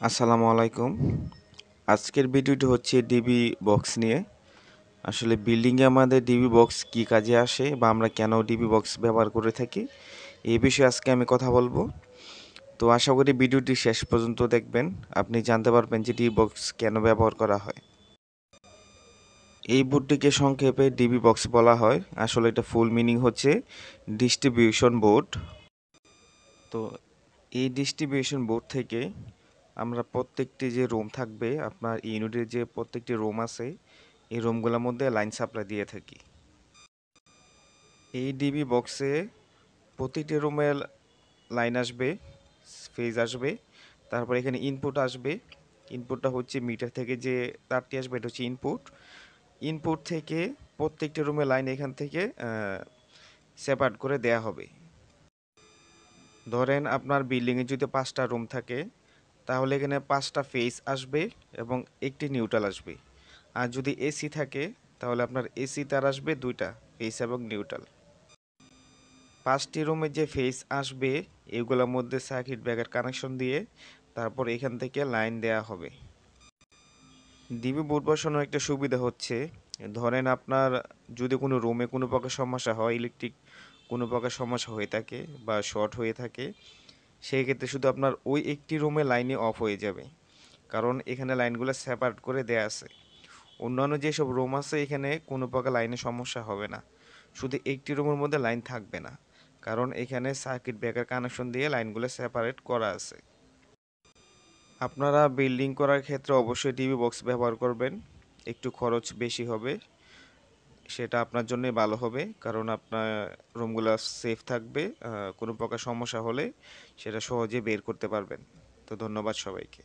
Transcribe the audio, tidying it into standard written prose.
আসসালামু আলাইকুম। আজকের ভিডিওটি হচ্ছে ডিবি বক্স নিয়ে। আসলে বিল্ডিংয়ে আমাদের ডিবি বক্স কী কাজে আসে বা আমরা কেন ডিবি বক্স ব্যবহার করে থাকি এই বিষয়ে আজকে আমি কথা বলবো। তো আশা করি ভিডিওটি শেষ পর্যন্ত দেখবেন, আপনি জানতে পারবেন যে ডিবি বক্স কেন ব্যবহার করা হয়। এই বোর্ডটিকে সংক্ষেপে ডিবি বক্স বলা হয়। আসলে এটা ফুল মিনিং হচ্ছে ডিস্ট্রিবিউশন বোর্ড। তো এই ডিস্ট্রিবিউশন বোর্ড থেকে আমরা প্রত্যেকটি যে রুম থাকবে, আপনার ইউনিটের যে প্রত্যেকটি রুম আছে এই রুমগুলোর মধ্যে লাইন সাপ্লাই দিয়ে থাকি। এই ডিবি বক্সে প্রতিটি রুমে লাইন আসবে, ফেজ আসবে, তারপর এখানে ইনপুট আসবে। ইনপুটটা হচ্ছে মিটার থেকে যে তারটি আসবে এটা হচ্ছে ইনপুট। ইনপুট থেকে প্রত্যেকটি রুমে লাইন এখান থেকে সেপারেট করে দেয়া হবে। ধরেন আপনার বিল্ডিংয়ে যদি 5টা রুম থাকে তাহলে এখানে 5টা ফেজ আসবে এবং একটি নিউট্রাল আসবে। আর যদি এসি থাকে তাহলে আপনার এসি তার আসবে 2টা ফেজ এবং নিউট্রাল। 5টি রুমে যে ফেজ আসবে এগুলোর মধ্যে সার্কিট ব্রেকার কানেকশন দিয়ে তারপর এখান থেকে লাইন দেয়া হবে। ডিবি বোর্ড বসানোর একটা সুবিধা হচ্ছে, ধরেন আপনার যদি কোনো রুমে কোনো প্রকার সমস্যা হয়, ইলেকট্রিক কোনো প্রকার সমস্যা হয়ে থাকে বা শর্ট হয়ে থাকে, সেই ক্ষেত্রে শুধু আপনার ওই একটি রুমে লাইনই অফ হয়ে যাবে, কারণ এখানে লাইনগুলো সেপারেট করে দেয়া আছে। অন্যান্য যেসব রুম আছে এখানে কোনো প্রকার লাইনের সমস্যা হবে না, শুধু একটি রুমের মধ্যে লাইন থাকবে না, কারণ এখানে সার্কিট ব্রেকার কানেকশন দিয়ে লাইনগুলো সেপারেট করা আছে। আপনারা বিল্ডিং করার ক্ষেত্রে অবশ্যই ডিবি বক্স ব্যবহার করবেন। একটু খরচ বেশি হবে, সেটা আপনার জন্যই ভালো হবে, কারণ আপনার রুমগুলো সেফ থাকবে। কোনো প্রকার সমস্যা হলে সেটা সহজে বের করতে পারবেন। তো ধন্যবাদ সবাইকে।